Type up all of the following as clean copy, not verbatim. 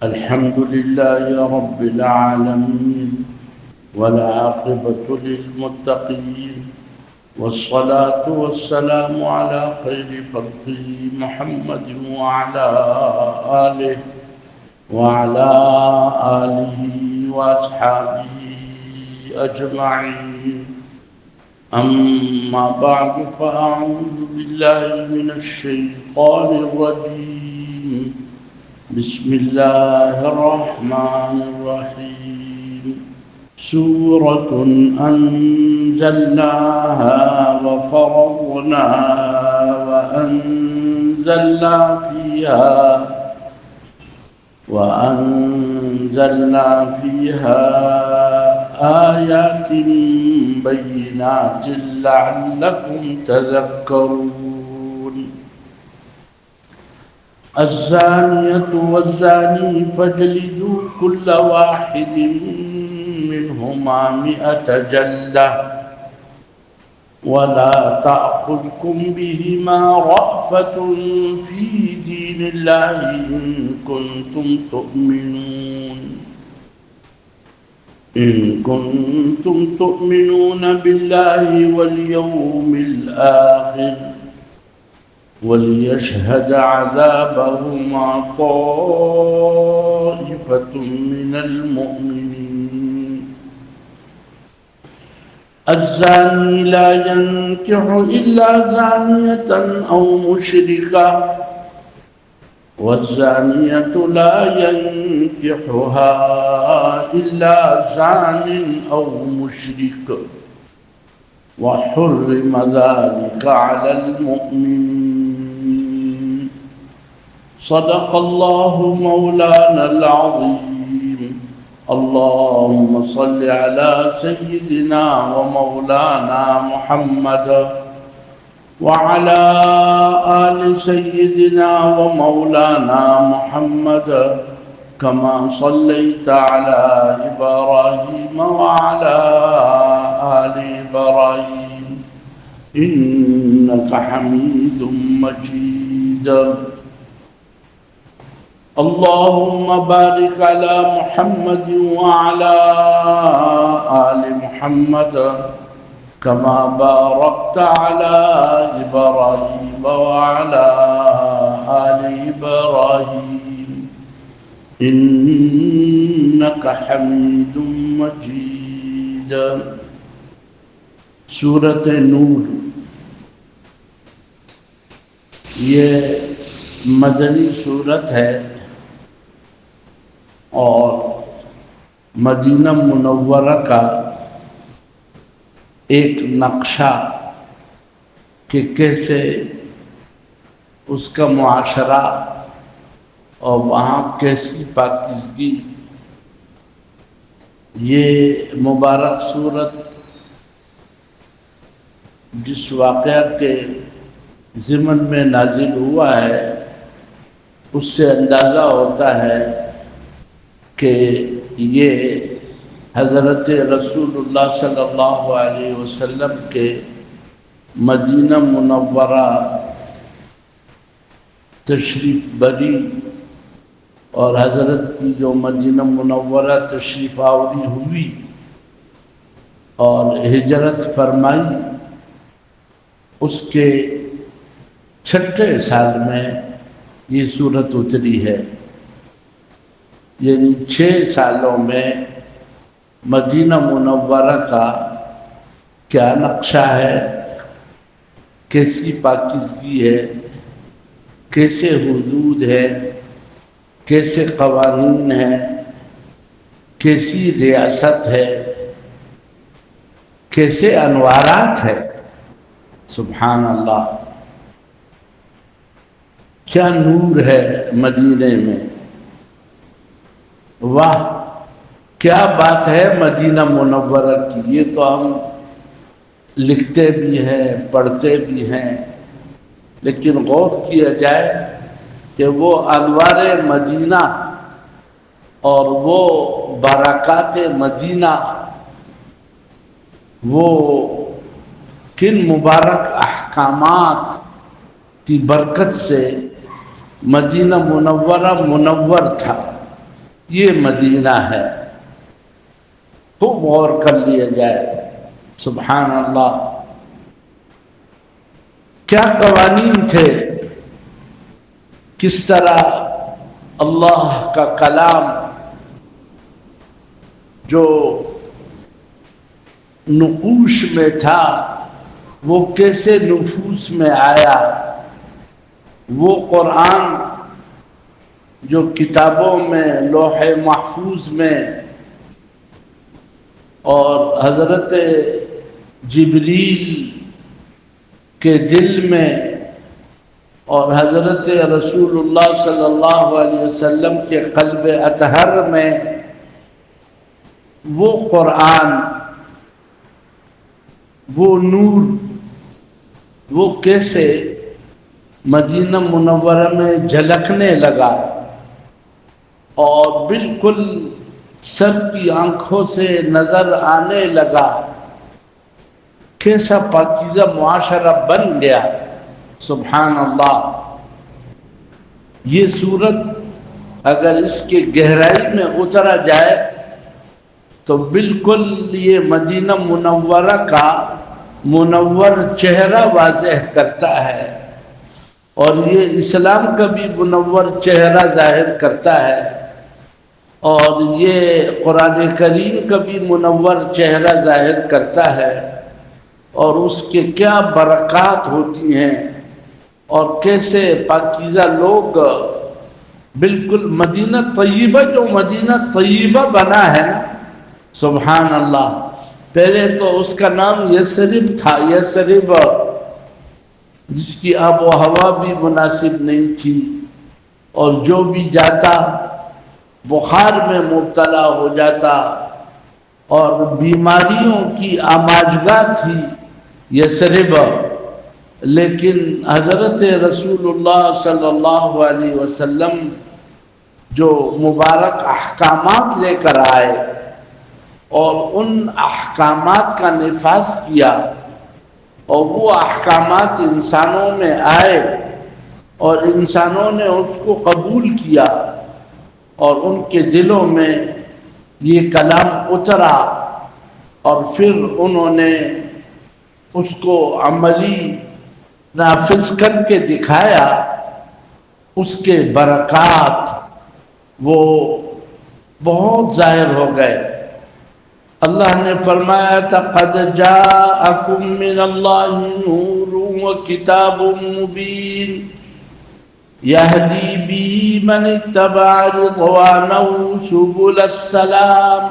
الحمد لله رب العالمين والعاقبة للمتقين والصلاة والسلام على خير خلقه محمد وعلى آله وأصحابه أجمعين. أما بعد فأعوذ بالله من الشيطان الرجيم. بسم الله الرحمن الرحيم. سورة أنزلناها وفرضناها وأنزلنا فيها آيات بينات لعلكم تذكرون. الزانية والزاني فاجلدوا كل واحد منهما 100 جلدة ولا تأخذكم بهما رأفة في دين الله إن كنتم تؤمنون بالله واليوم الآخر وليشهد عذابهما طائفة من المؤمنين. الزاني لا ينكح إلا زانية أو مشركة والزانية لا ينكحها إلا زان أو مشرك وحرم ذلك على المؤمنين. صدق الله مولانا العظيم. اللهم صل على سيدنا ومولانا محمد وعلى آل سيدنا ومولانا محمد كما صليت على إبراهيم وعلى آل إبراهيم إنك حميد مجيد. اللهم بارك على محمد وعلى آل محمد كما باركت على إبراهيم وعلى آل إبراهيم إنك حميد مجيد. سورۃ نور یہ مدنی سورت ہے اور مدینہ منورہ کا ایک نقشہ کہ کیسے اس کا معاشرہ اور وہاں کیسی پاکیزگی، یہ مبارک صورت جس واقعہ کے ضمن میں نازل ہوا ہے اس سے اندازہ ہوتا ہے کہ یہ حضرت رسول اللہ صلی اللہ علیہ وسلم کے مدینہ منورہ تشریف بری اور حضرت کی جو مدینہ منورہ تشریف آوری ہوئی اور ہجرت فرمائی، اس کے 6 سال میں یہ صورت اتری ہے. یعنی 6 سالوں میں مدینہ منورہ کا کیا نقشہ ہے، کیسی پاکیزگی ہے، کیسے حدود ہے، کیسے قوانین ہیں، کیسی ریاست ہے، کیسے انوارات ہے. سبحان اللہ، کیا نور ہے مدینے میں. واہ، کیا بات ہے مدینہ منورہ کی. یہ تو ہم لکھتے بھی ہیں، پڑھتے بھی ہیں، لیکن غور کیا جائے کہ وہ انوار مدینہ اور وہ برکات مدینہ، وہ کن مبارک احکامات کی برکت سے مدینہ منورہ منور تھا. یہ مدینہ ہے۔ خوب غور کر لیا جائے، سبحان اللہ، کیا قوانین تھے، کس طرح اللہ کا کلام جو نقوش میں تھا وہ کیسے نفوس میں آیا، وہ قرآن جو کتابوں میں لوح محفوظ میں اور حضرت جبریل کے دل میں اور حضرت رسول اللہ صلی اللہ علیہ وسلم کے قلب اطہر میں، وہ قرآن، وہ نور، وہ کیسے مدینہ منورہ میں جھلکنے لگا اور بالکل سر کی آنکھوں سے نظر آنے لگا، کیسا پاکیزہ معاشرہ بن گیا، سبحان اللہ۔ یہ صورت اگر اس کے گہرائی میں اترا جائے تو بالکل یہ مدینہ منورہ کا منور چہرہ واضح کرتا ہے، اور یہ اسلام کا بھی منور چہرہ ظاہر کرتا ہے، اور یہ قرآن کریم کا بھی منور چہرہ ظاہر کرتا ہے، اور اس کے کیا برکات ہوتی ہیں، اور کیسے پاکیزہ لوگ بالکل مدینہ طیبہ، جو مدینہ طیبہ بنا ہے نا، سبحان اللہ، پہلے تو اس کا نام یثرب تھا، یثرب، جس کی آب و ہوا بھی مناسب نہیں تھی، اور جو بھی جاتا بخار میں مبتلا ہو جاتا، اور بیماریوں کی آماجگاہ تھی یثرب۔ لیکن حضرت رسول اللہ صلی اللہ علیہ وسلم جو مبارک احکامات لے کر آئے اور ان احکامات کا نفاذ کیا، اور وہ احکامات انسانوں میں آئے اور انسانوں نے اس کو قبول کیا، اور ان کے دلوں میں یہ کلام اترا، اور پھر انہوں نے اس کو عملی نافذ کر کے دکھایا، اس کے برکات وہ بہت ظاہر ہو گئے۔ اللہ نے فرمایا تھا قَدْ جَاءَكُم مِّنَ اللَّهِ نُورٌ وَكِتَابٌ مُّبِينٌ يَهْدِي بِهِ مَنِ اتَّبَعَ رِضْوَانَهُ سُبُلَ السَّلَامِ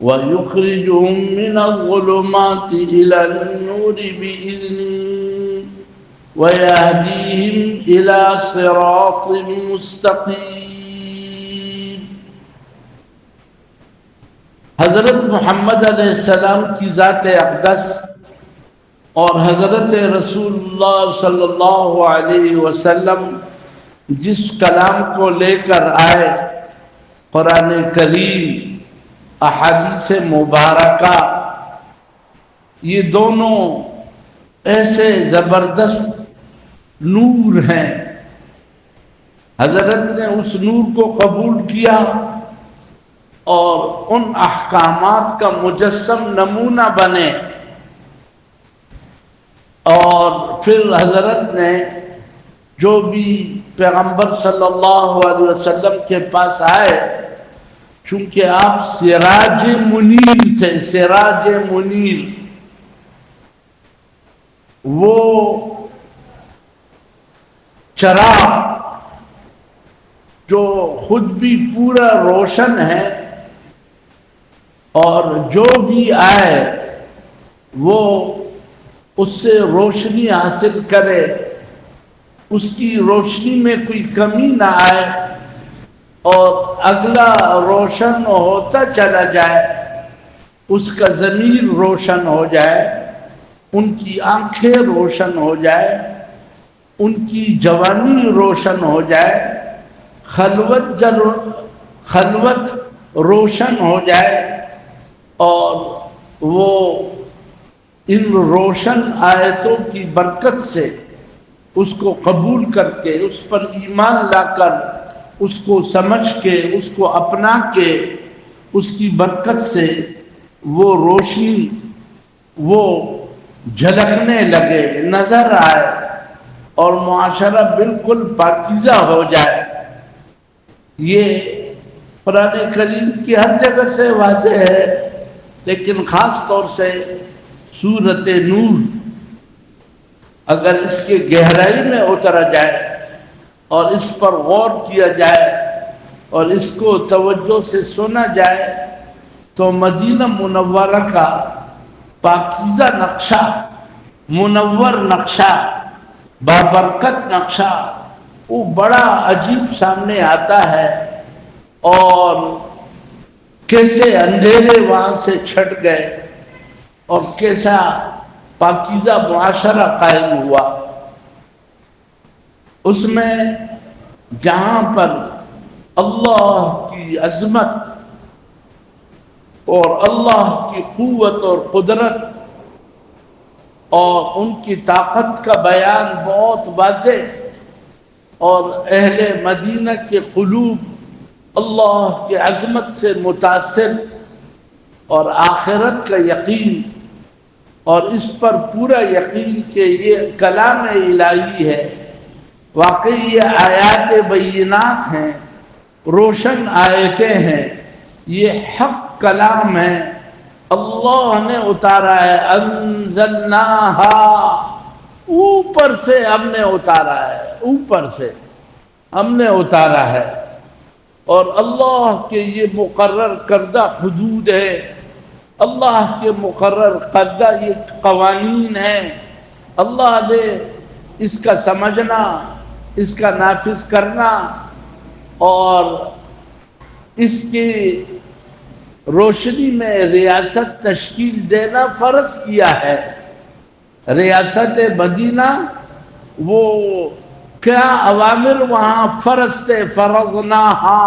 وَيُخْرِجُهُم مِّنَ الظُّلُمَاتِ إِلَى النُّورِ بِإِذْنِهِ وَيَهْدِيهِمْ إِلَى صِرَاطٍ مُّسْتَقِيمٍ۔ حضرت محمد علیہ السلام کی ذات اقدس اور حضرت رسول اللہ صلی اللہ علیہ وسلم جس کلام کو لے کر آئے، قرآن کریم، احادیث مبارکہ، یہ دونوں ایسے زبردست نور ہیں۔ حضرت نے اس نور کو قبول کیا اور ان احکامات کا مجسم نمونہ بنے، اور پھر حضرت نے جو بھی پیغمبر صلی اللہ علیہ وسلم کے پاس آئے، چونکہ آپ سراج منیر تھے، سراج منیر، وہ چراغ جو خود بھی پورا روشن ہے، اور جو بھی آئے وہ اس سے روشنی حاصل کرے، اس کی روشنی میں کوئی کمی نہ آئے، اور اگلا روشن ہوتا چلا جائے، اس کا ضمیر روشن ہو جائے، ان کی آنکھیں روشن ہو جائے، ان کی جوانی روشن ہو جائے، خلوت روشن ہو جائے، اور وہ ان روشن آیتوں کی برکت سے اس کو قبول کر کے، اس پر ایمان لا کر اس کو سمجھ کے، اس کو اپنا کے، اس کی برکت سے وہ روشنی وہ جھلکنے لگے، نظر آئے اور معاشرہ بالکل پاکیزہ ہو جائے۔ یہ قرآن کریم کی ہر جگہ سے واضح ہے، لیکن خاص طور سے سورۃ نور اگر اس کے گہرائی میں اترا جائے اور اس پر غور کیا جائے اور اس کو توجہ سے سنا جائے تو مدینہ منورہ کا پاکیزہ نقشہ، منور نقشہ، بابرکت نقشہ وہ بڑا عجیب سامنے آتا ہے، اور کیسے اندھیرے وہاں سے چھٹ گئے اور کیسا پاکیزہ معاشرہ قائم ہوا۔ اس میں جہاں پر اللہ کی عظمت اور اللہ کی قوت اور قدرت اور ان کی طاقت کا بیان بہت واضح، اور اہل مدینہ کے قلوب اللہ کی عظمت سے متاثر اور آخرت کا یقین اور اس پر پورا یقین کہ یہ کلام الہی ہے، واقعی یہ آیات بینات ہیں، روشن آیتیں ہیں، یہ حق کلام ہے، اللہ نے اتارا ہے، انزلناہا، اوپر سے ہم نے اتارا ہے، اوپر سے ہم نے اتارا ہے، اور اللہ کے یہ مقرر کردہ حدود ہے، اللہ کے مقرر کردہ یہ قوانین ہیں، اللہ نے اس کا سمجھنا، اس کا نافذ کرنا اور اس کی روشنی میں ریاست تشکیل دینا فرض کیا ہے۔ ریاست مدینہ وہ کیا اوامر وہاں فرض تھے، فرضناہا،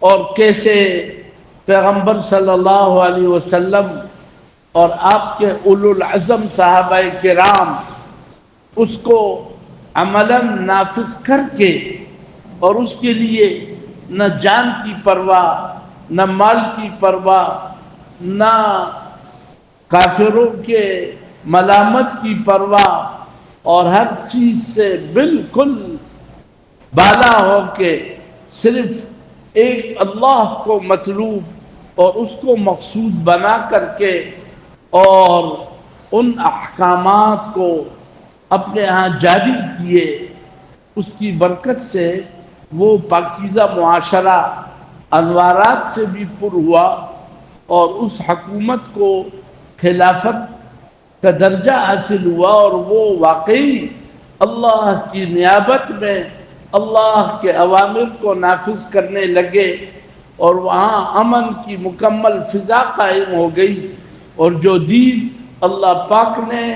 اور کیسے پیغمبر صلی اللہ علیہ وسلم اور آپ کے اولو العزم صحابہ کرام اس کو عملاً نافذ کر کے، اور اس کے لیے نہ جان کی پرواہ، نہ مال کی پرواہ، نہ کافروں کے ملامت کی پرواہ، اور ہر چیز سے بالکل بالا ہو کے صرف ایک اللہ کو مطلوب اور اس کو مقصود بنا کر کے اور ان احکامات کو اپنے ہاں جاری کیے، اس کی برکت سے وہ پاکیزہ معاشرہ انوارات سے بھی پر ہوا، اور اس حکومت کو خلافت کا درجہ حاصل ہوا، اور وہ واقعی اللہ کی نیابت میں اللہ کے اوامر کو نافذ کرنے لگے، اور وہاں امن کی مکمل فضا قائم ہو گئی، اور جو دین اللہ پاک نے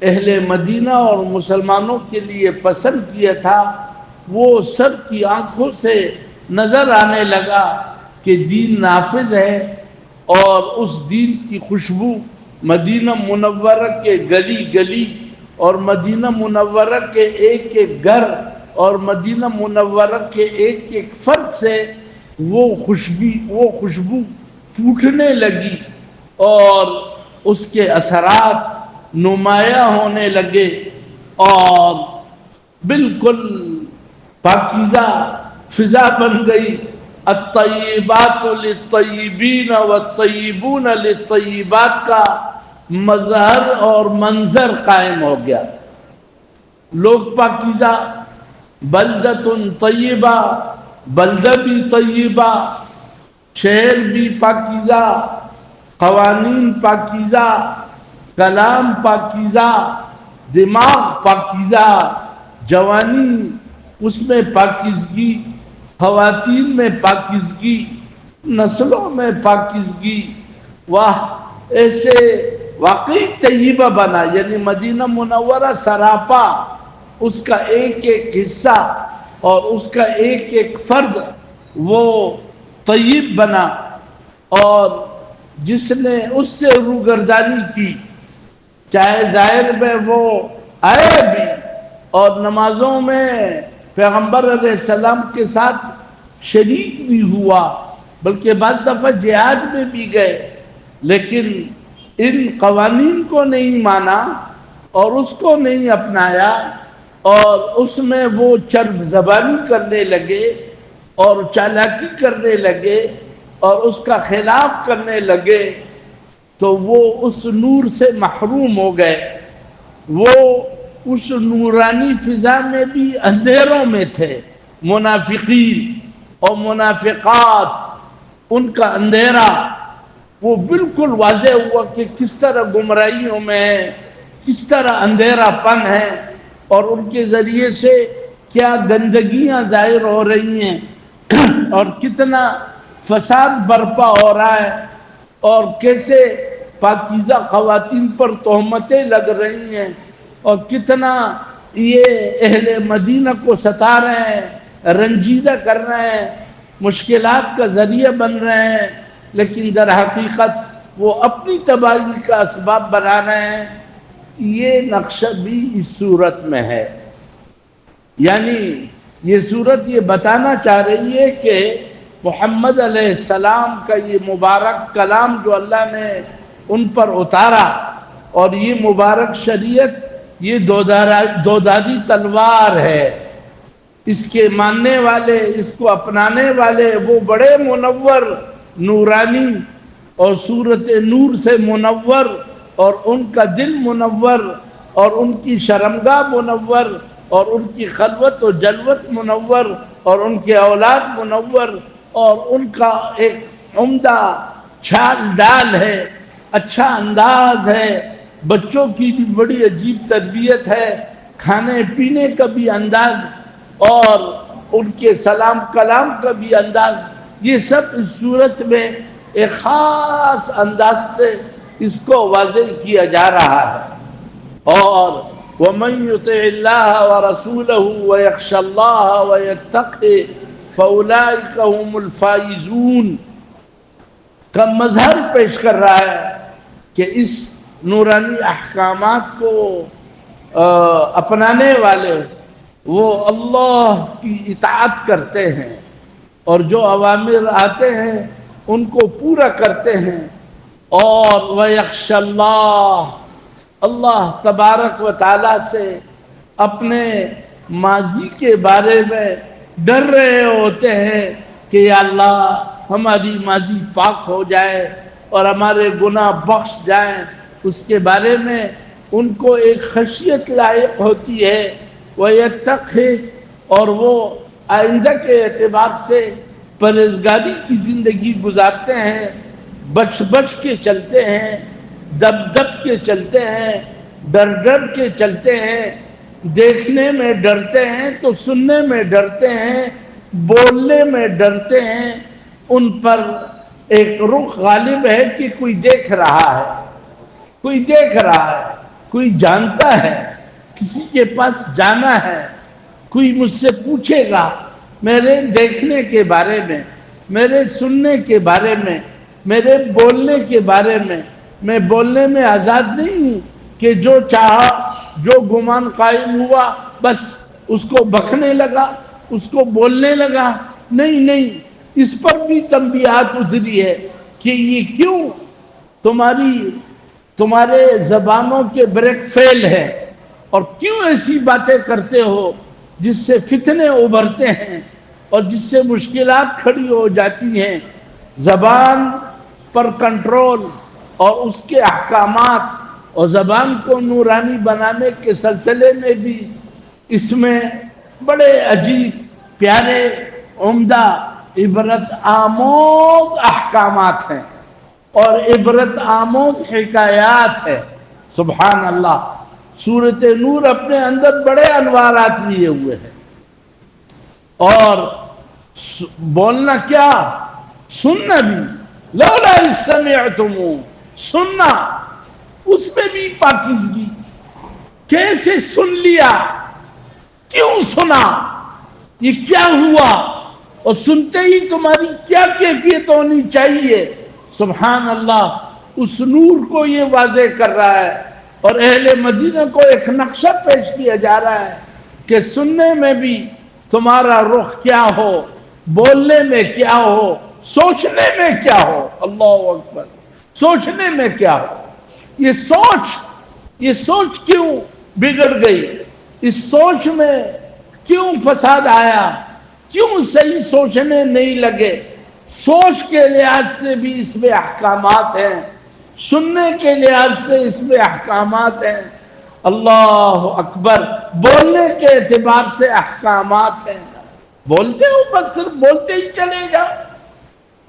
اہل مدینہ اور مسلمانوں کے لیے پسند کیا تھا وہ سب کی آنکھوں سے نظر آنے لگا کہ دین نافذ ہے، اور اس دین کی خوشبو مدینہ منورہ کے گلی گلی اور مدینہ منورہ کے ایک ایک گھر اور مدینہ منورہ کے ایک ایک فرد سے وہ خوشبو پھوٹنے لگی، اور اس کے اثرات نمایاں ہونے لگے، اور بالکل پاکیزہ فضا بن گئی۔ الطیبات للطیبین والطیبون للطیبات کا مظہر اور منظر قائم ہو گیا۔ لوگ پاکیزہ، بلدۃ طیبہ، بلدہ بھی طیبہ، شہر بھی پاکیزہ، قوانین پاکیزہ، کلام پاکیزہ، دماغ پاکیزہ، جوانی اس میں پاکیزگی، خواتین میں پاکیزگی، نسلوں میں پاکیزگی، واہ ایسے واقعی طیبہ بنا، یعنی مدینہ منورہ سراپا اس کا ایک ایک حصہ اور اس کا ایک ایک فرد وہ طیب بنا، اور جس نے اس سے روگردانی کی چاہے ظاہر میں وہ آئے بھی اور نمازوں میں پیغمبر علیہ السلام کے ساتھ شریک بھی ہوا، بلکہ بعض دفعہ جہاد میں بھی گئے، لیکن ان قوانین کو نہیں مانا اور اس کو نہیں اپنایا، اور اس میں وہ چرب زبانی کرنے لگے اور چالاکی کرنے لگے اور اس کا خلاف کرنے لگے، تو وہ اس نور سے محروم ہو گئے۔ وہ اس نورانی فضا میں بھی اندھیروں میں تھے۔ منافقین اور منافقات، ان کا اندھیرا وہ بالکل واضح ہوا کہ کس طرح گمراہیوں میں ہے، کس طرح اندھیرا پن ہے، اور ان کے ذریعے سے کیا گندگیاں ظاہر ہو رہی ہیں اور کتنا فساد برپا ہو رہا ہے، اور کیسے پاکیزہ خواتین پر تہمتیں لگ رہی ہیں، اور کتنا یہ اہل مدینہ کو ستا رہے ہیں، رنجیدہ کر رہے ہیں، مشکلات کا ذریعہ بن رہے ہیں، لیکن در حقیقت وہ اپنی تباہی کا اسباب بنا رہے ہیں۔ یہ نقشہ بھی اس صورت میں ہے، یعنی یہ صورت یہ بتانا چاہ رہی ہے کہ محمد علیہ السلام کا یہ مبارک کلام جو اللہ نے ان پر اتارا، اور یہ مبارک شریعت، یہ دودھاری تلوار ہے۔ اس کے ماننے والے، اس کو اپنانے والے وہ بڑے منور، نورانی اور صورت نور سے منور، اور ان کا دل منور، اور ان کی شرمگاہ منور، اور ان کی خلوت و جلوت منور، اور ان کے اولاد منور، اور ان کا ایک عمدہ چھال ڈال ہے، اچھا انداز ہے، بچوں کی بھی بڑی عجیب تربیت ہے، کھانے پینے کا بھی انداز، اور ان کے سلام کلام کا بھی انداز، یہ سب اس صورت میں ایک خاص انداز سے اس کو واضح کیا جا رہا ہے۔ اور وَمَن يُطِعِ اللَّهَ وَرَسُولَهُ وَيَخْشَ اللَّهَ وَيَتَّقْهِ فَأُولَٰئِكَ هُمُ الْفَائِزُونَ کا مظہر پیش کر رہا ہے کہ اس نورانی احکامات کو اپنانے والے وہ اللہ کی اطاعت کرتے ہیں، اور جو اوامر آتے ہیں ان کو پورا کرتے ہیں، اور وَيَخْشَ اللَّهَ، اللہ تبارک و تعالیٰ سے اپنے ماضی کے بارے میں ڈر رہے ہوتے ہیں کہ یا اللہ ہماری ماضی پاک ہو جائے اور ہمارے گناہ بخش جائیں، اس کے بارے میں ان کو ایک خشیت لاحق ہوتی ہے۔ وَيَتَّقْهِ، اور وہ آئندہ کے اعتبار سے پرہیزگاری کی زندگی گزارتے ہیں، بچ بچ کے چلتے ہیں، دب دب کے چلتے ہیں، ڈر ڈر کے چلتے ہیں، دیکھنے میں ڈرتے ہیں تو سننے میں ڈرتے ہیں، بولنے میں ڈرتے ہیں۔ ان پر ایک رخ غالب ہے کہ کوئی دیکھ رہا ہے، کوئی دیکھ رہا ہے، کوئی جانتا ہے، کسی کے پاس جانا ہے، کوئی مجھ سے پوچھے گا میرے دیکھنے کے بارے میں، میرے سننے کے بارے میں، میرے بولنے کے بارے میں۔ میں بولنے میں آزاد نہیں ہوں کہ جو چاہا، جو گمان قائم ہوا بس اس کو بکنے لگا، اس کو بولنے لگا۔ نہیں، اس پر بھی تنبیہات اتری ہے کہ یہ کیوں تمہارے زبانوں کے بریک فیل ہے، اور کیوں ایسی باتیں کرتے ہو جس سے فتنے ابھرتے ہیں اور جس سے مشکلات کھڑی ہو جاتی ہیں۔ زبان پر کنٹرول اور اس کے احکامات اور زبان کو نورانی بنانے کے سلسلے میں بھی اس میں بڑے عجیب، پیارے، عمدہ، عبرت آموز احکامات ہیں اور عبرت آموز حکایات ہے۔ سبحان اللہ، سورۃ نور اپنے اندر بڑے انوارات لیے ہوئے ہیں، اور بولنا کیا، سننا بھی، لولا اذ سمعتموہ، سننا، اس میں بھی پاکیزگی۔ کیسے سن لیا، کیوں سنا، یہ کیا ہوا، اور سنتے ہی تمہاری کیا کیفیت ہونی چاہیے۔ سبحان اللہ، اس نور کو یہ واضح کر رہا ہے، اور اہل مدینہ کو ایک نقشہ پیش کیا جا رہا ہے کہ سننے میں بھی تمہارا رخ کیا ہو، بولنے میں کیا ہو، سوچنے میں کیا ہو. اللہ اکبر. سوچنے میں کیا ہو. یہ سوچ کیوں بگڑ گئی؟ اس سوچ میں کیوں فساد آیا؟ کیوں صحیح سوچنے نہیں لگے؟ سوچ کے لحاظ سے بھی اس میں احکامات ہیں، سننے کے لحاظ سے اس میں احکامات ہیں. اللہ اکبر. بولنے کے اعتبار سے احکامات ہیں. بولتے ہو بس صرف بولتے ہی چلے جاؤ،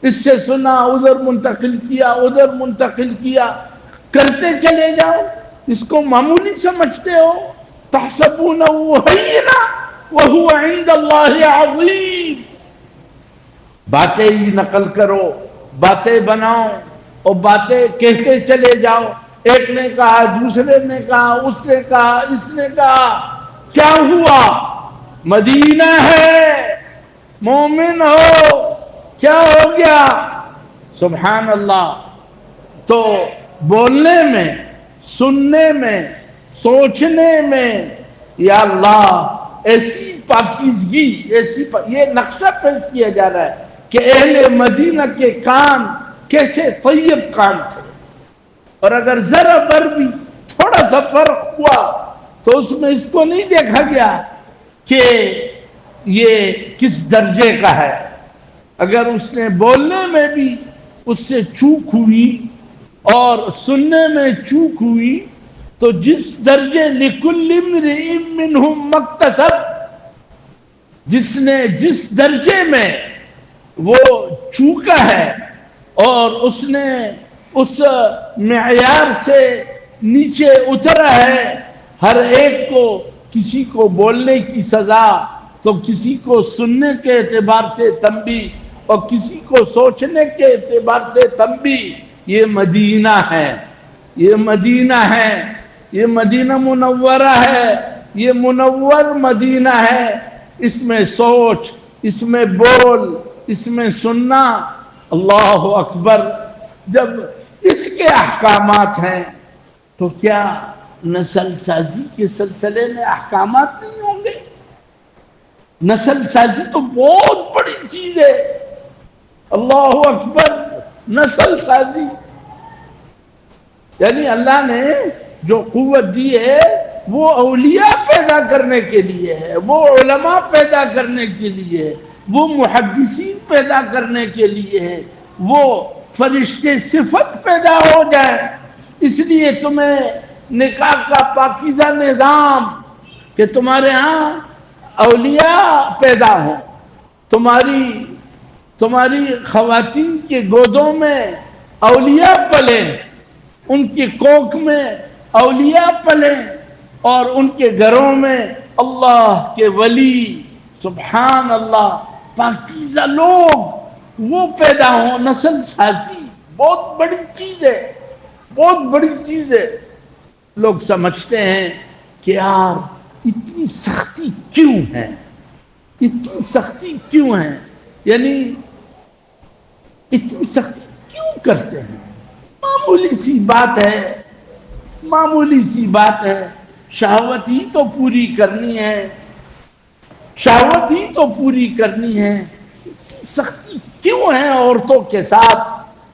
اس سے سنا، ادھر منتقل کیا، ادھر منتقل کیا، کرتے چلے جاؤ. اس کو معمولی سمجھتے ہو. تحسبونه هينا وهو عند الله عظيم. باتیں ہی نقل کرو، باتیں بناؤ اور باتیں کہتے چلے جاؤ. ایک نے کہا، دوسرے نے کہا، اس نے کہا، اس نے کہا. کیا ہوا؟ مدینہ ہے، مومن ہو، کیا ہو گیا؟ سبحان اللہ. تو بولنے میں، سننے میں، سوچنے میں، یا اللہ ایسی پاکیزگی، یہ نقشہ پیش کیا جا رہا ہے کہ اہل مدینہ کے کان کیسے طیب کان تھے. اور اگر ذرا بر بھی تھوڑا سا فرق ہوا تو اس میں اس کو نہیں دیکھا گیا کہ یہ کس درجے کا ہے. اگر اس نے بولنے میں بھی اس سے چوک ہوئی اور سننے میں چوک ہوئی تو جس درجے لِكُلِّ امْرِئٍ مِّنْهُمْ مَكْتَسَبَ، جس نے جس درجے میں وہ چوکا ہے اور اس نے اس معیار سے نیچے اترا ہے، ہر ایک کو، کسی کو بولنے کی سزا تو کسی کو سننے کے اعتبار سے تنبیہ اور کسی کو سوچنے کے اعتبار سے تنبیہ. یہ مدینہ ہے، یہ مدینہ ہے، یہ مدینہ منورہ ہے، یہ منور مدینہ ہے. اس میں سوچ، اس میں بول، اس میں سننا. اللہ اکبر. جب اس کے احکامات ہیں تو کیا نسل سازی کے سلسلے میں احکامات نہیں ہوں گے؟ نسل سازی تو بہت بڑی چیز ہے. اللہ اکبر. نسل سازی یعنی اللہ نے جو قوت دی ہے وہ اولیاء پیدا کرنے کے لیے ہے، وہ علماء پیدا کرنے کے لیے ہے، وہ محدثین پیدا کرنے کے لیے ہے، وہ فرشتے صفت پیدا ہو جائے. اس لیے تمہیں نکاح کا پاکیزہ نظام کہ تمہارے ہاں اولیاء پیدا ہوں، تمہاری خواتین کے گودوں میں اولیاء پلیں، ان کی کوکھ میں اولیاء پلیں اور ان کے گھروں میں اللہ کے ولی، سبحان اللہ، پاکیزہ لوگ وہ پیدا ہوں. نسل سازی بہت بڑی چیز ہے، بہت بڑی چیز ہے. لوگ سمجھتے ہیں کہ یار اتنی سختی کیوں ہے، اتنی سختی کیوں ہے، یعنی اتنی سختی کیوں کرتے ہیں؟ معمولی سی بات ہے، معمولی سی بات ہے. شہوت ہی تو پوری کرنی ہے، شہوت ہی تو پوری کرنی ہے. اتنی سختی کیوں ہے عورتوں کے ساتھ؟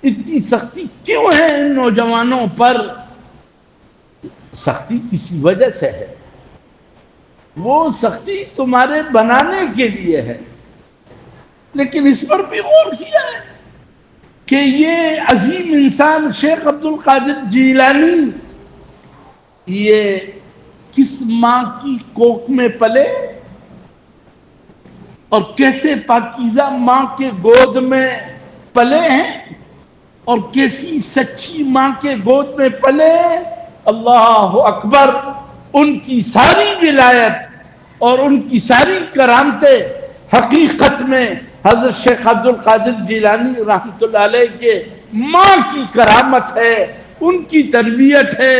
اتنی سختی کیوں ہے ان نوجوانوں پر؟ سختی کسی وجہ سے ہے، وہ سختی تمہارے بنانے کے لیے ہے. لیکن اس پر بھی غور کیا ہے کہ یہ عظیم انسان شیخ عبد القادر جیلانی یہ کس ماں کی کوکھ میں پلے اور کیسے پاکیزہ ماں کے گود میں پلے ہیں اور کیسی سچی ماں کے گود میں پلے ہیں. اللہ اکبر. ان کی ساری ولایت اور ان کی ساری کرامتیں حقیقت میں حضرت شیخ عبد القادر جیلانی رحمۃ اللہ علیہ کے ماں کی کرامت ہے، ان کی تربیت ہے،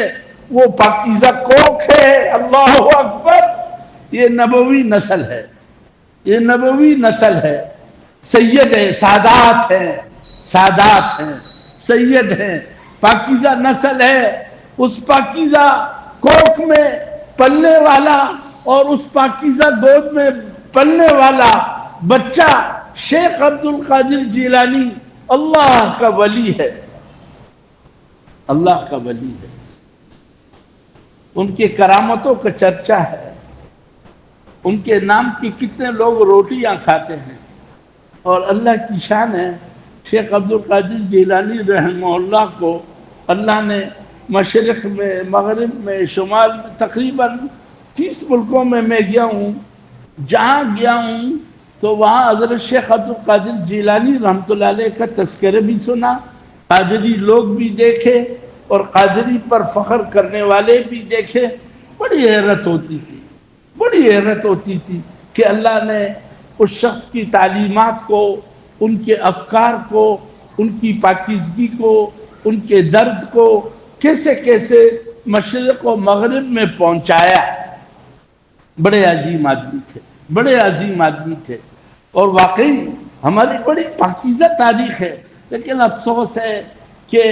وہ پاکیزہ کوکھ ہے. اللہ اکبر. یہ نبوی نسل ہے، یہ نبوی نسل ہے. سید ہے، سادات ہیں، سادات ہیں، سید ہیں، پاکیزہ نسل ہے. اس پاکیزہ کوکھ میں پلنے والا اور اس پاکیزہ گود میں پلنے والا بچہ شیخ عبد القادر جیلانی اللہ کا ولی ہے، اللہ کا ولی ہے، ان کے کرامتوں کا چرچا ہے، ان کے نام کی کتنے لوگ روٹیاں کھاتے ہیں، اور اللہ کی شان ہے شیخ عبد القادر جیلانی رحمہ اللہ کو اللہ نے مشرق میں، مغرب میں، شمال میں، تقریباً 30 ملکوں میں گیا ہوں، جہاں گیا ہوں تو وہاں حضرت شیخ عبد القادر جیلانی رحمۃ اللہ علیہ کا تذکرہ بھی سنا، قادری لوگ بھی دیکھے اور قادری پر فخر کرنے والے بھی دیکھے۔ بڑی حیرت ہوتی تھی، بڑی حیرت ہوتی تھی کہ اللہ نے اس شخص کی تعلیمات کو، ان کے افکار کو، ان کی پاکیزگی کو، ان کے درد کو کیسے کیسے مشرق و مغرب میں پہنچایا۔ بڑے عظیم آدمی تھے، بڑے عظیم آدمی تھے، اور واقعی ہماری بڑی پاکیزہ تاریخ ہے، لیکن افسوس ہے کہ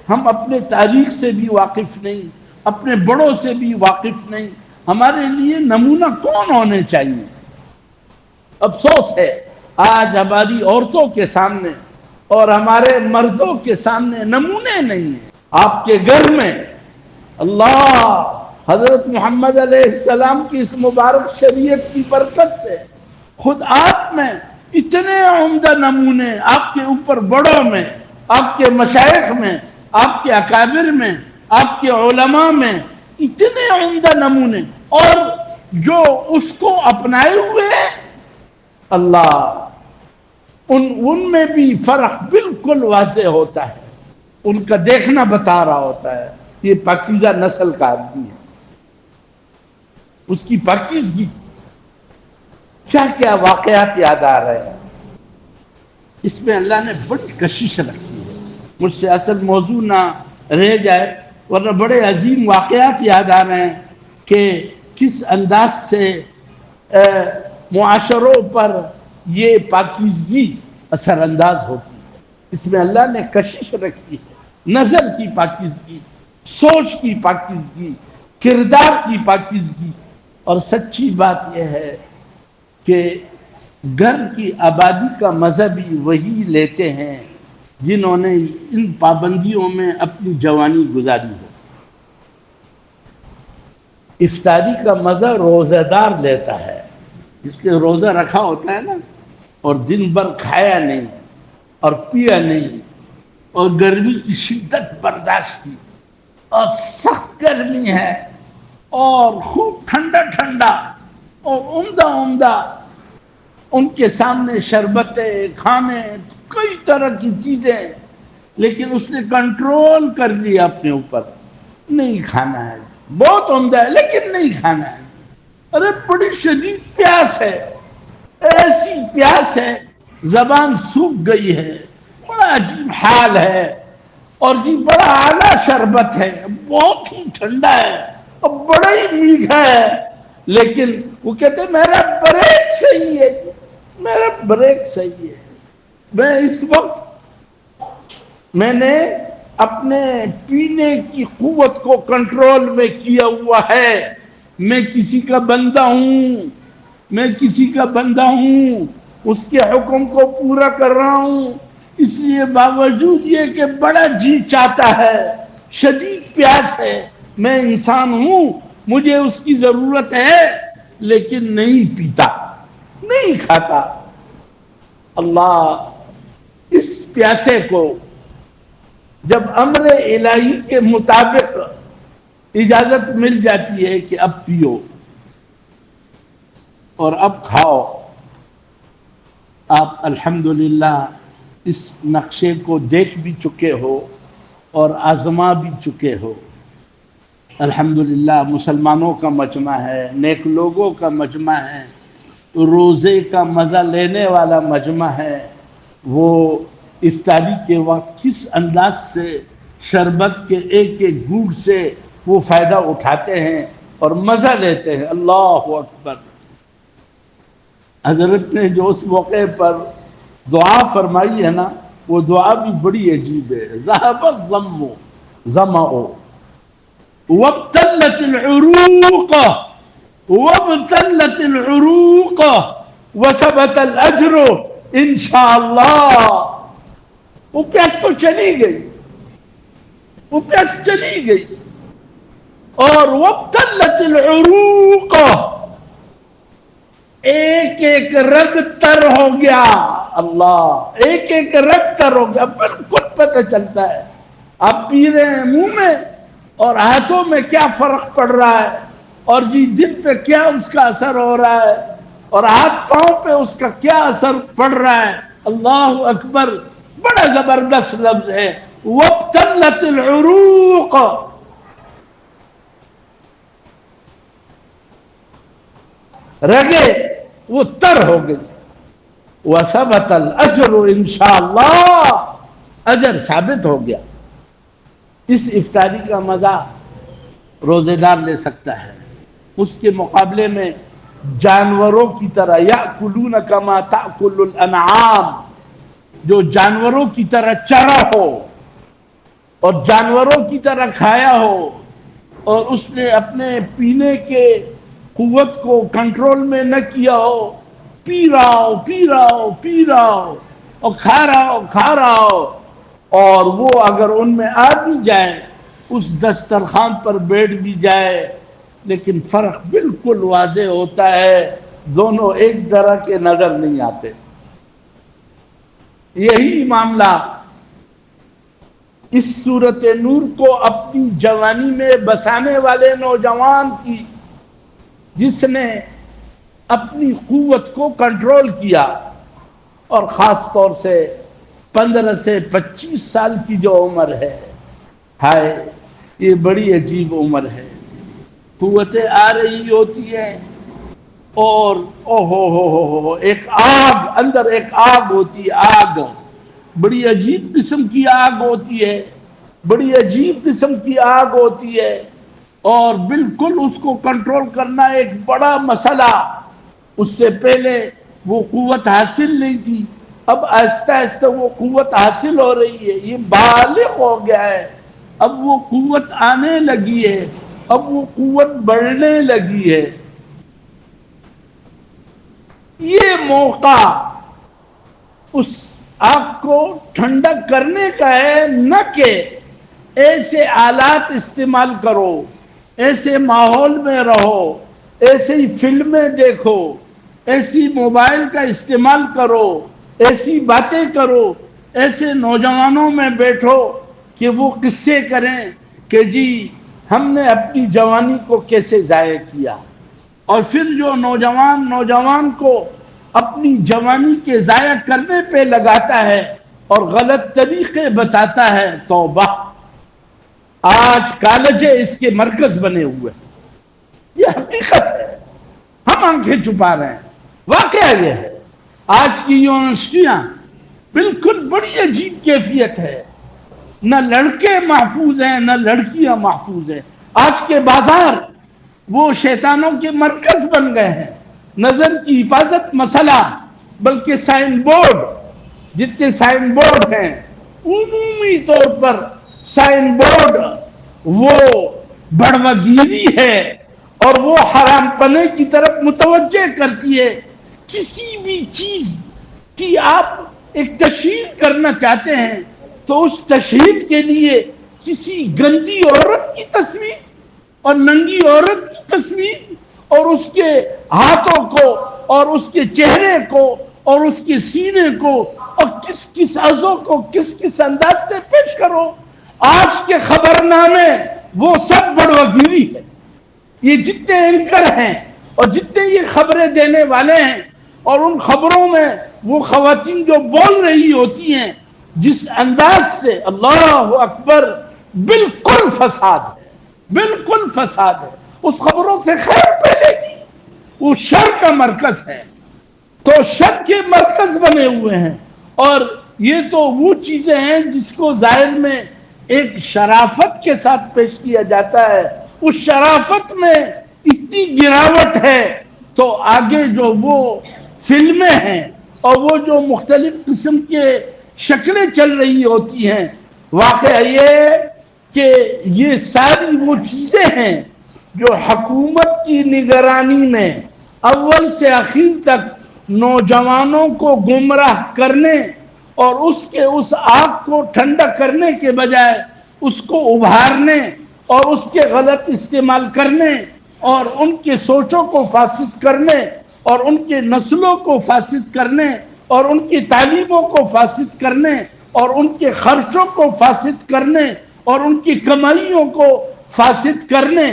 ہم اپنے تاریخ سے بھی واقف نہیں، اپنے بڑوں سے بھی واقف نہیں۔ ہمارے لیے نمونہ کون ہونے چاہیے؟ افسوس ہے آج ہماری عورتوں کے سامنے اور ہمارے مردوں کے سامنے نمونے نہیں ہیں۔ آپ کے گھر میں اللہ حضرت محمد علیہ السلام کی اس مبارک شریعت کی برکت سے خود آپ میں اتنے عمدہ نمونے، آپ کے اوپر بڑوں میں، آپ کے مشائخ میں، آپ کے اکابر میں، آپ کے علماء میں اتنے عمدہ نمونے، اور جو اس کو اپنائے ہوئے ہیں اللہ ان میں بھی فرق بالکل واضح ہوتا ہے، ان کا دیکھنا بتا رہا ہوتا ہے یہ پاکیزہ نسل کا آدمی ہے، اس کی پاکیزگی۔ کیا کیا واقعات یاد آ رہے ہیں، اس میں اللہ نے بڑی کشش رکھی ہے، مجھ سے اصل موضوع نہ رہ جائے، ورنہ بڑے عظیم واقعات یاد آ رہے ہیں کہ کس انداز سے معاشروں پر یہ پاکیزگی اثر انداز ہوتی ہے۔ اس میں اللہ نے کشش رکھی ہے، نظر کی پاکیزگی، سوچ کی پاکیزگی، کردار کی پاکیزگی۔ اور سچی بات یہ ہے کہ گھر کی آبادی کا مزہ بھی وہی لیتے ہیں جنہوں نے ان پابندیوں میں اپنی جوانی گزاری ہو۔ افطاری کا مزہ روزہ دار لیتا ہے، جس کے روزہ رکھا ہوتا ہے نا، اور دن بھر کھایا نہیں اور پیا نہیں، اور گرمی کی شدت برداشت کی، اور سخت گرمی ہے اور خوب ٹھنڈا ٹھنڈا اور عمدہ عمدہ ان کے سامنے شربتیں، کھانے، کئی طرح کی چیزیں، لیکن اس نے کنٹرول کر لیا اپنے اوپر، نہیں کھانا ہے، بہت عمدہ ہے لیکن نہیں کھانا ہے۔ ارے بڑی شدید پیاس ہے، ایسی پیاس ہے زبان سوکھ گئی ہے، بڑا عجیب حال ہے، اور جی بڑا اعلیٰ شربت ہے، بہت ہی ٹھنڈا ہے اور بڑا ہی میٹھا ہے، لیکن وہ کہتے ہیں میرا بریک صحیح ہے، میرا بریک صحیح ہے۔ میں اس وقت میں نے اپنے پینے کی قوت کو کنٹرول میں کیا ہوا ہے، میں کسی کا بندہ ہوں، میں کسی کا بندہ ہوں، اس کے حکم کو پورا کر رہا ہوں، اس لیے باوجود یہ کہ بڑا جی چاہتا ہے، شدید پیاس ہے، میں انسان ہوں، مجھے اس کی ضرورت ہے، لیکن نہیں پیتا، نہیں کھاتا۔ اللہ اس پیاسے کو جب امر الہی کے مطابق اجازت مل جاتی ہے کہ اب پیو اور اب کھاؤ، آپ الحمدللہ اس نقشے کو دیکھ بھی چکے ہو اور آزما بھی چکے ہو۔ الحمدللہ مسلمانوں کا مجمع ہے، نیک لوگوں کا مجمع ہے، روزے کا مزہ لینے والا مجمع ہے۔ وہ افطاری کے وقت کس انداز سے شربت کے ایک ایک گھونٹ سے وہ فائدہ اٹھاتے ہیں اور مزہ لیتے ہیں۔ اللہ اکبر۔ حضرت نے جو اس موقع پر دعا فرمائی ہے نا، وہ دعا بھی بڑی عجیب ہے۔ ذهب الظم ظمأ وابتلت العروق وابتلت العروق وثبت الاجر انشاءاللہ. وہ پیاس تو چلی گئی، وہ پیاس چلی گئی. اور وابتلت العروق، ایک ایک رگ تر ہو گیا. اللہ، ایک ایک رگ تر ہو گیا. بالکل پتہ چلتا ہے آپ پی رہے ہیں منہ میں اور ہاتھوں میں کیا فرق پڑ رہا ہے، اور جی دل پہ کیا اس کا اثر ہو رہا ہے، اور ہاتھ پاؤں پہ اس کا کیا اثر پڑ رہا ہے. اللہ اکبر، بڑا زبردست لفظ ہے. وابتلت العروق، رگے وہ تر ہو گئی. وثبت الاجر انشاءاللہ، اجر ثابت ہو گیا. اس افطاری کا مزہ روزے دار لے سکتا ہے. اس کے مقابلے میں جانوروں کی طرح یأکلون کما تأکل الانعام، جو جانوروں کی طرح چرا ہو اور جانوروں کی طرح کھایا ہو، اور اس نے اپنے پینے کے قوت کو کنٹرول میں نہ کیا ہو، پی رہا ہو پی رہا ہو پی رہا ہو اور کھا رہا ہو کھا رہا ہو، اور وہ اگر ان میں آ بھی جائے، اس دسترخوان پر بیٹھ بھی جائے، لیکن فرق بالکل واضح ہوتا ہے، دونوں ایک طرح کے نظر نہیں آتے. یہی معاملہ اس سورت نور کو اپنی جوانی میں بسانے والے نوجوان کی، جس نے اپنی قوت کو کنٹرول کیا، اور خاص طور سے 15 سے 25 سال کی جو عمر ہے، ہائے یہ بڑی عجیب عمر ہے. قوتیں آ رہی ہوتی ہیں اور ہو ایک آگ اندر، ایک آگ ہوتی ہے، آگ بڑی عجیب قسم کی آگ ہوتی ہے، بڑی عجیب قسم کی آگ ہوتی ہے، اور بالکل اس کو کنٹرول کرنا ایک بڑا مسئلہ. اس سے پہلے وہ قوت حاصل نہیں تھی، اب آہستہ آہستہ وہ قوت حاصل ہو رہی ہے. یہ بالغ ہو گیا ہے، اب وہ قوت آنے لگی ہے، اب وہ قوت بڑھنے لگی ہے. یہ موقع اس آگ کو ٹھنڈا کرنے کا ہے، نہ کہ ایسے آلات استعمال کرو، ایسے ماحول میں رہو، ایسی فلمیں دیکھو، ایسی موبائل کا استعمال کرو، ایسی باتیں کرو، ایسے نوجوانوں میں بیٹھو کہ وہ قصے کریں کہ جی ہم نے اپنی جوانی کو کیسے ضائع کیا. اور پھر جو نوجوان کو اپنی جوانی کے ضائع کرنے پہ لگاتا ہے اور غلط طریقے بتاتا ہے، توبہ. آج کالجیں اس کے مرکز بنے ہوئے ہیں، یہ حقیقت ہے، ہم آنکھیں چھپا رہے ہیں. واقعہ یہ ہے آج کی یونیورسٹیاں بالکل بڑی عجیب کیفیت ہے، نہ لڑکے محفوظ ہیں نہ لڑکیاں محفوظ ہیں. آج کے بازار وہ شیطانوں کے مرکز بن گئے ہیں. نظر کی حفاظت مسئلہ، بلکہ سائن بورڈ، جتنے سائن بورڈ ہیں عمومی طور پر سائن بورڈ وہ بڑوگیری ہے اور وہ حرام پنے کی طرف متوجہ کرتی ہے. کسی بھی چیز کی آپ ایک تشہیر کرنا چاہتے ہیں تو اس تشہیر کے لیے کسی گندی عورت کی تصویر اور ننگی عورت کی تصویر اور اس کے ہاتھوں کو اور اس کے چہرے کو اور اس کے سینے کو اور کس کس عضو کو کس کس انداز سے پیش کرو. آج کے خبرنامے وہ سب بڑوگیری ہے. یہ جتنے اینکر ہیں اور جتنے یہ خبریں دینے والے ہیں، اور ان خبروں میں وہ خواتین جو بول رہی ہوتی ہیں جس انداز سے، اللہ اکبر، بالکل فساد ہے، بالکل فساد ہے. اس خبروں سے خیر پہلے گی، وہ شر کا مرکز ہے. تو شر کے مرکز بنے ہوئے ہیں، اور یہ تو وہ چیزیں ہیں جس کو ظاہر میں ایک شرافت کے ساتھ پیش کیا جاتا ہے. اس شرافت میں اتنی گراوٹ ہے تو آگے جو وہ فلمیں ہیں اور وہ جو مختلف قسم کے شکلیں چل رہی ہوتی ہیں، واقعہ یہ کہ یہ ساری وہ چیزیں ہیں جو حکومت کی نگرانی میں اول سے آخر تک نوجوانوں کو گمراہ کرنے اور اس آگ کو ٹھنڈا کرنے کے بجائے اس کو ابھارنے اور اس کے غلط استعمال کرنے اور ان کے سوچوں کو فاسد کرنے اور ان کے نسلوں کو فاسد کرنے اور ان کی تعلیموں کو فاسد کرنے اور ان کے خرچوں کو فاسد کرنے اور ان کی کمائیوں کو فاسد کرنے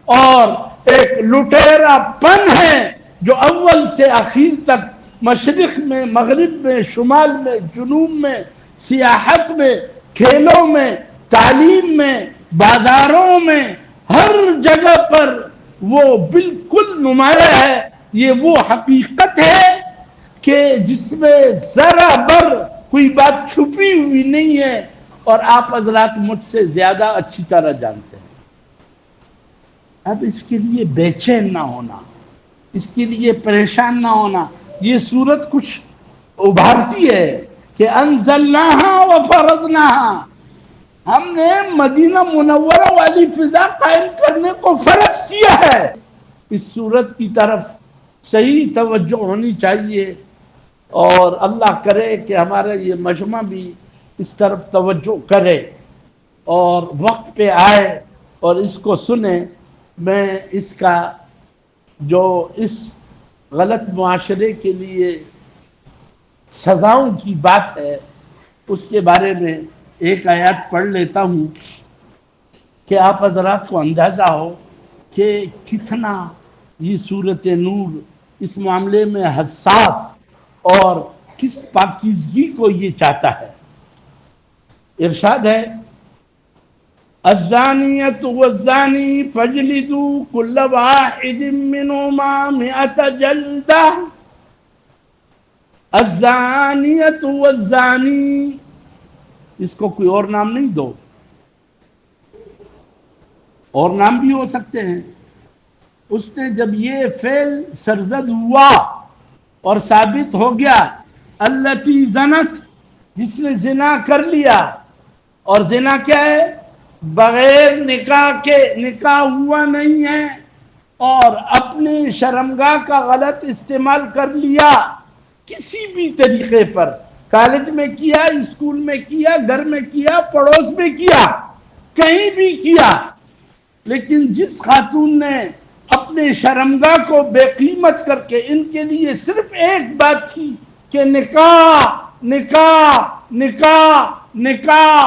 اور ایک لٹیرا پن ہے جو اول سے آخر تک مشرق میں، مغرب میں، شمال میں، جنوب میں، سیاحت میں، کھیلوں میں، تعلیم میں، بازاروں میں، ہر جگہ پر وہ بالکل نمایاں ہے۔ یہ وہ حقیقت ہے کہ جس میں ذرا بر کوئی بات چھپی ہوئی نہیں ہے، اور آپ حضرات مجھ سے زیادہ اچھی طرح جانتے ہیں۔ اب اس کے لیے بے چین نہ ہونا، اس کے لیے پریشان نہ ہونا۔ یہ صورت کچھ ابھارتی ہے کہ انزلناہا وفرضناہا، ہم نے مدینہ منورہ والی فضا قائم کرنے کو فرض کیا ہے۔ اس صورت کی طرف صحیح توجہ ہونی چاہیے، اور اللہ کرے کہ ہمارا یہ مجمع بھی اس طرف توجہ کرے اور وقت پہ آئے اور اس کو سنے۔ میں اس کا جو اس غلط معاشرے کے لیے سزاؤں کی بات ہے اس کے بارے میں ایک آیات پڑھ لیتا ہوں کہ آپ حضرات کو اندازہ ہو کہ کتنا یہ سورۃ نور اس معاملے میں حساس اور کس پاکیزگی کو یہ چاہتا ہے۔ ارشاد ہے الزانیۃ والزانی فاجلدوا کل واحد منہما 100 جلدہ۔ الزانیۃ والزانی، اس کو کوئی اور نام نہیں دو، اور نام بھی ہو سکتے ہیں۔ اس نے جب یہ فعل سرزد ہوا اور ثابت ہو گیا، التی زنت، جس نے زنا کر لیا، اور زنا کیا ہے؟ بغیر نکاح کے، نکاح ہوا نہیں ہے اور اپنی شرمگاہ کا غلط استعمال کر لیا کسی بھی طریقے پر، کالج میں کیا، اسکول میں کیا، گھر میں کیا، پڑوس میں کیا، کہیں بھی کیا، لیکن جس خاتون نے اپنے شرمگاہ کو بے قیمت کر کے، ان کے لیے صرف ایک بات تھی کہ نکاح نکاح نکاح نکاح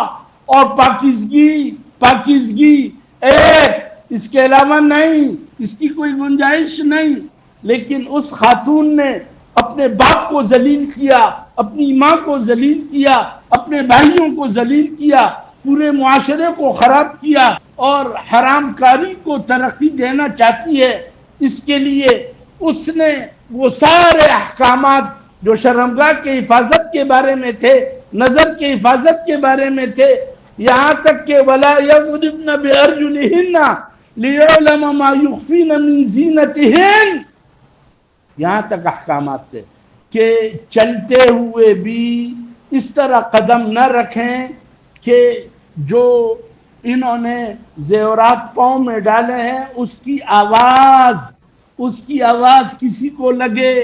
اور پاکیزگی پاکیزگی، ایک، اس کے علاوہ نہیں، اس کی کوئی گنجائش نہیں، لیکن اس خاتون نے اپنے باپ کو ذلیل کیا، اپنی ماں کو ذلیل کیا، اپنے بھائیوں کو ذلیل کیا، پورے معاشرے کو خراب کیا اور حرام کاری کو ترقی دینا چاہتی ہے۔ اس کے لیے اس نے وہ سارے احکامات جو شرمگاہ کے حفاظت کے بارے میں تھے، نظر کے حفاظت کے بارے میں تھے، یہاں تک کہ وَلَا يَضْرِبْنَ بِأَرْجُلِهِنَّ لِيُعْلَمَ مَا يُخْفِينَ مِنْ زِينَتِهِنَّ، یہاں تک احکامات تھے کہ چلتے ہوئے بھی اس طرح قدم نہ رکھیں کہ جو انہوں نے زیورات پاؤں میں ڈالے ہیں اس کی آواز کسی کو لگے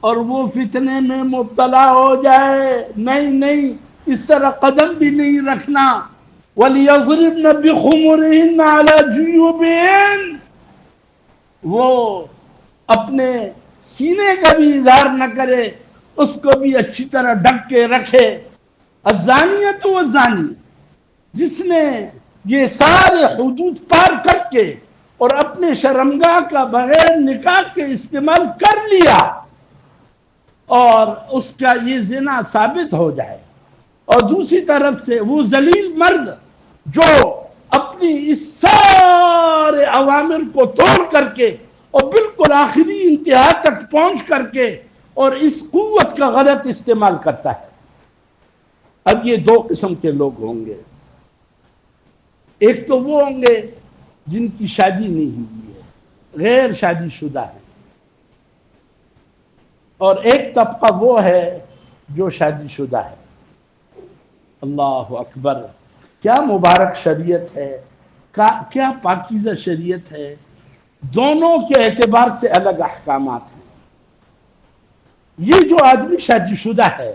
اور وہ فتنے میں مبتلا ہو جائے۔ نہیں، اس طرح قدم بھی نہیں رکھنا۔ وَلْيَضْرِبْنَ بِخُمُرِهِنَّ عَلَى جُيُوبِهِنَّ، وہ اپنے سینے کا بھی اظہار نہ کرے، اس کو بھی اچھی طرح ڈھک کے رکھے۔ الزانیۃ والزانی، جس نے یہ سارے حدود پار کر کے اور اپنے شرمگاہ کا بغیر نکاح کے استعمال کر لیا اور اس کا یہ زنا ثابت ہو جائے، اور دوسری طرف سے وہ ذلیل مرد جو اپنی اس سارے اوامر کو توڑ کر کے اور بالکل آخری انتہا تک پہنچ کر کے اور اس قوت کا غلط استعمال کرتا ہے۔ اب یہ دو قسم کے لوگ ہوں گے، ایک تو وہ ہوں گے جن کی شادی نہیں ہوئی ہے، غیر شادی شدہ ہے، اور ایک طبقہ وہ ہے جو شادی شدہ ہے۔ اللہ اکبر، کیا مبارک شریعت ہے، کیا پاکیزہ شریعت ہے، دونوں کے اعتبار سے الگ احکامات ہیں۔ یہ جو آدمی شادی شدہ ہے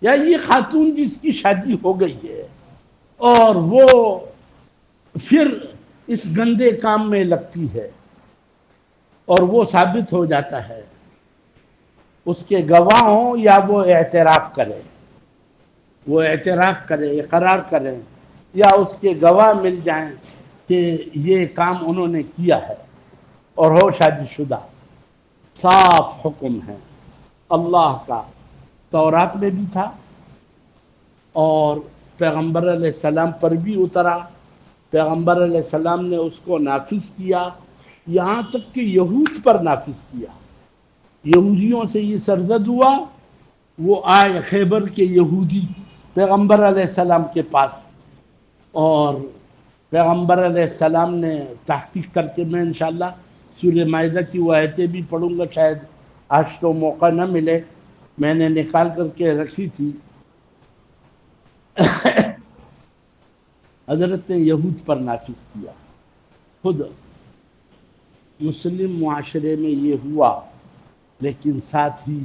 یا یہ خاتون جس کی شادی ہو گئی ہے اور وہ پھر اس گندے کام میں لگتی ہے اور وہ ثابت ہو جاتا ہے، اس کے گواہ ہوں یا وہ اعتراف کرے، وہ اعتراف کرے، اقرار کریں، یا اس کے گواہ مل جائیں کہ یہ کام انہوں نے کیا ہے اور ہو شادی شدہ، صاف حکم ہے اللہ کا، تورات میں بھی تھا اور پیغمبر علیہ السلام پر بھی اترا، پیغمبر علیہ السلام نے اس کو نافذ کیا، یہاں تک کہ یہود پر نافذ کیا۔ یہودیوں سے یہ سرزد ہوا، وہ آئے خیبر کے یہودی پیغمبر علیہ السلام کے پاس، اور پیغمبر علیہ السلام نے تحقیق کر کے، میں انشاءاللہ سورہ مائدہ کی وہ آیتیں بھی پڑھوں گا، شاید آج تو موقع نہ ملے، میں نے نکال کر کے رکھی تھی۔ حضرت نے یہود پر نافذ کیا۔ خود مسلم معاشرے میں یہ ہوا، لیکن ساتھ ہی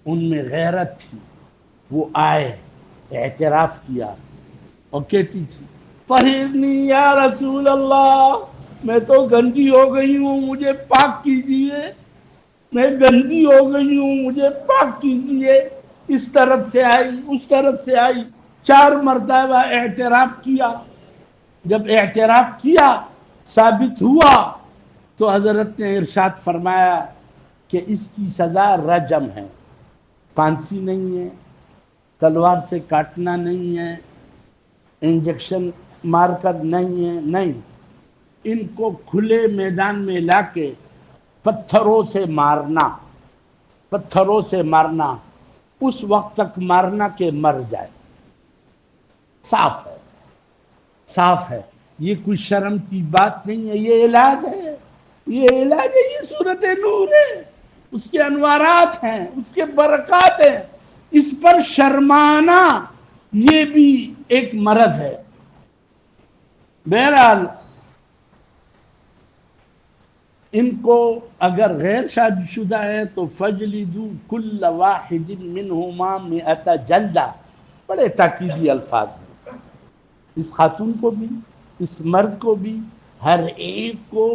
ان میں غیرت تھی، وہ آئے، اعتراف کیا اور کہتی تھی طہرنی یا رسول اللہ، میں تو گندی ہو گئی ہوں، مجھے پاک کیجئے، میں گندی ہو گئی ہوں، مجھے پاک کیجئے۔ اس طرف سے آئی، اس طرف سے آئی، 4 مرتبہ اعتراف کیا۔ جب اعتراف کیا، ثابت ہوا، تو حضرت نے ارشاد فرمایا کہ اس کی سزا رجم ہے، پھانسی نہیں ہے، تلوار سے کاٹنا نہیں ہے، انجیکشن مار کر نہیں ہے، نہیں، ان کو کھلے میدان میں لا کے پتھروں سے مارنا، پتھروں سے مارنا، اس وقت تک مارنا کہ مر جائے۔ صاف ہے، صاف ہے، یہ کوئی شرم کی بات نہیں ہے، یہ علاج ہے، یہ علاج ہے، یہ سورۃ نور ہے، اس کے انوارات ہیں، اس کے برکات ہیں، اس پر شرمانا یہ بھی ایک مرض ہے۔ بہرحال ان کو اگر غیر شادی شدہ ہے تو فجلدوا کل واحد منہما 100 جلدہ، بڑے تاکیدی الفاظ ہیں۔ اس خاتون کو بھی، اس مرد کو بھی، ہر ایک کو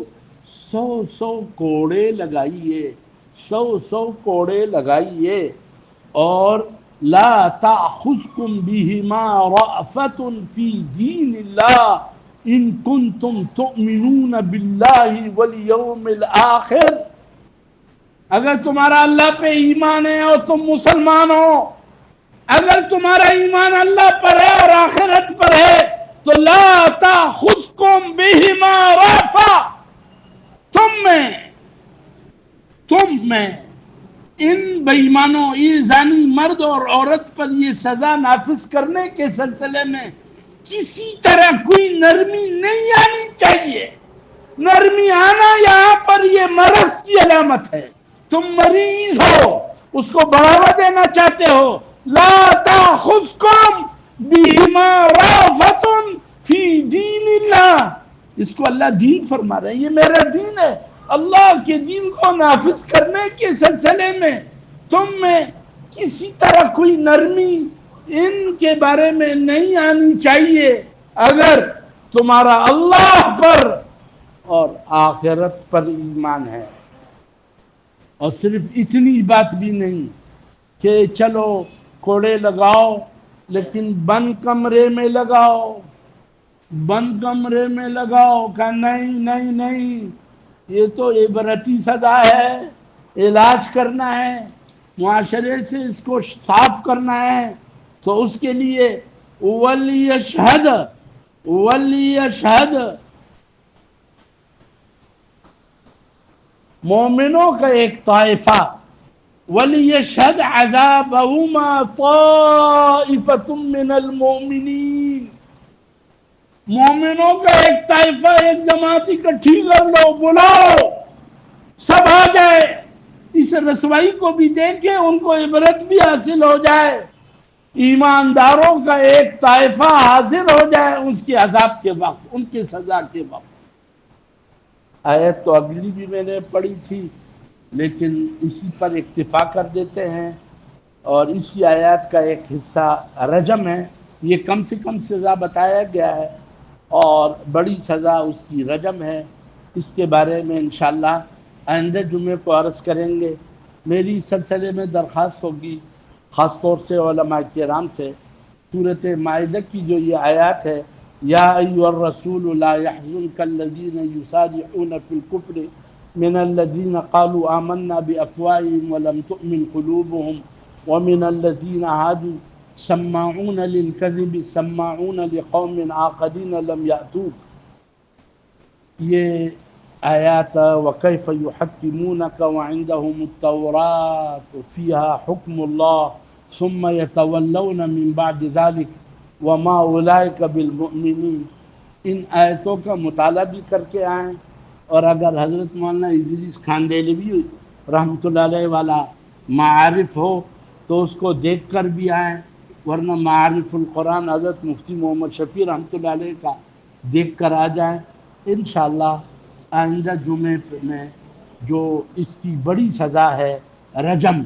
100 کوڑے لگائیے، 100 کوڑے لگائیے، اور لا تأخذکم بہما رأفۃ فی دین اللہ ان کنتم تؤمنون باللہ والیوم الآخر، اگر تمہارا اللہ پہ ایمان ہے اور تم مسلمان ہو، اگر تمہارا ایمان اللہ پر ہے اور آخرت پر ہے، تو لا تأخذکم بہما رأفۃ، تم میں ان بے ایمانوں، یہ زانی مرد اور عورت پر یہ سزا نافذ کرنے کے سلسلے میں کسی طرح کوئی نرمی نہیں آنی چاہیے۔ نرمی آنا یہاں پر یہ مرض کی علامت ہے، تم مریض ہو، اس کو بڑھاوا دینا چاہتے ہو۔ لا تأخذکم بہما رأفۃ فی دین اللہ، اس کو اللہ دین فرما رہے ہیں، یہ میرا دین ہے، اللہ کے دین کو نافذ کرنے کے سلسلے میں تم میں کسی طرح کوئی نرمی ان کے بارے میں نہیں آنی چاہیے، اگر تمہارا اللہ پر اور آخرت پر ایمان ہے۔ اور صرف اتنی بات بھی نہیں کہ چلو کوڑے لگاؤ، لیکن بند کمرے میں لگاؤ، بند کمرے میں لگاؤ، کہ نہیں نہیں نہیں، یہ تو عبرتی سزا ہے، علاج کرنا ہے، معاشرے سے اس کو صاف کرنا ہے، تو اس کے لیے وَلْيَشْهَدْ مومنوں کا ایک طائفہ، وَلْيَشْهَدْ عَذَابَهُمَا طَائِفَةٌ مِّنَ الْمُؤْمِنِينَ، مومنوں کا ایک طائفہ، ایک جماعت اکٹھی کر لو، بلاؤ، سب آ جائے، اس رسوائی کو بھی دیکھیں، ان کو عبرت بھی حاصل ہو جائے، ایمانداروں کا ایک طائفہ حاضر ہو جائے اس کے عذاب کے وقت، ان کی سزا کے وقت۔ آیت تو اگلی بھی میں نے پڑھی تھی، لیکن اسی پر اکتفا کر دیتے ہیں، اور اسی آیات کا ایک حصہ رجم ہے. یہ کم سے کم سزا بتایا گیا ہے اور بڑی سزا اس کی رجم ہے. اس کے بارے میں انشاءاللہ آئندہ جمعے کو عرض کریں گے. میری اس سلسلے میں درخواست ہوگی خاص طور سے علماء کرام سے، سورۃ مائدہ کی جو یہ آیات ہے، یا ایھا الرسول لا يحزنک الذین یسارعون فی الکفر من الذین قالوا آمنا بافواہہم ولم تؤمن قلوبهم ومن الذین هادوا سماعون للکذب سماعون لقوم آخرین لم یأتوک. یہ آیات وَكَيْفَ يُحَكِّمُونَكَ وَعِندَهُمُ التَّوْرَاةُ فِيهَا حُكْمُ اللَّهِ ثُمَّ يَتَوَلَّوْنَ مِن بَعْدِ ذَلِكَ وَمَا أُولَٰئِكَ بِالْمُؤْمِنِينَ. ان آیتوں کا مطالعہ بھی کر کے آئیں، اور اگر حضرت مولانا ادریس خان دہلوی رحمۃ اللہ علیہ والا معارف ہو تو اس کو دیکھ کر بھی آئیں، ورنہ معارف القرآن حضرت مفتی محمد شفیع رحمۃ اللہ علیہ کا دیکھ کر آ جائیں. انشاءاللہ آئندہ جمعے میں جو اس کی بڑی سزا ہے رجم،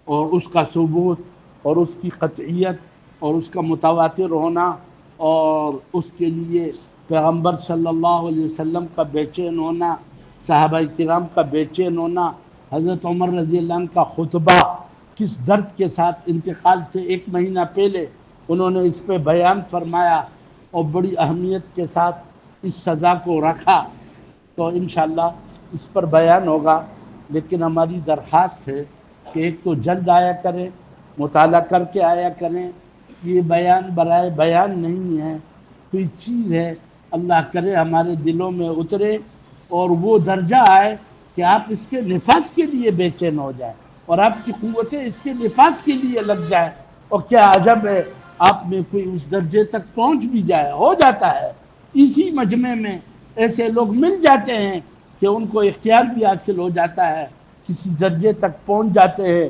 اور اس کا ثبوت اور اس کی قطعیت اور اس کا متواتر ہونا، اور اس کے لیے پیغمبر صلی اللہ علیہ وسلم کا بے چین ہونا، صحابہ کرام کا بے چین ہونا، حضرت عمر رضی اللہ عنہ کا خطبہ کس درد کے ساتھ انتقال سے 1 مہینہ پہلے انہوں نے اس پہ بیان فرمایا اور بڑی اہمیت کے ساتھ اس سزا کو رکھا، تو انشاءاللہ اس پر بیان ہوگا. لیکن ہماری درخواست ہے کہ ایک تو جلد آیا کریں، مطالعہ کر کے آیا کریں. یہ بیان برائے بیان نہیں ہے، کوئی چیز ہے اللہ کرے ہمارے دلوں میں اترے اور وہ درجہ آئے کہ آپ اس کے نفاذ کے لیے بے چین ہو جائیں اور آپ کی قوتیں اس کے نفاذ کے لیے لگ جائیں. اور کیا عجب ہے آپ میں کوئی اس درجے تک پہنچ بھی جائے، ہو جاتا ہے. اسی مجمع میں ایسے لوگ مل جاتے ہیں کہ ان کو اختیار بھی حاصل ہو جاتا ہے، کسی درجے تک پہنچ جاتے ہیں.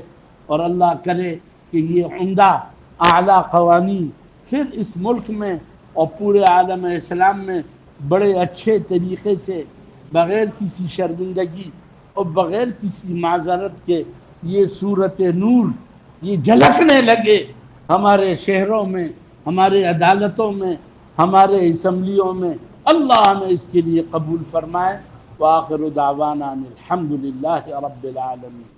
اور اللہ کرے کہ یہ عمدہ اعلیٰ قوانین پھر اس ملک میں اور پورے عالم اسلام میں بڑے اچھے طریقے سے، بغیر کسی شرمندگی اور بغیر کسی معذرت کے یہ صورت نور یہ جھلکنے لگے ہمارے شہروں میں، ہمارے عدالتوں میں، ہمارے اسمبلیوں میں. اللہ ہمیں اس کے لیے قبول فرمائے. وآخر دعوانا الحمد للہ رب العالمین.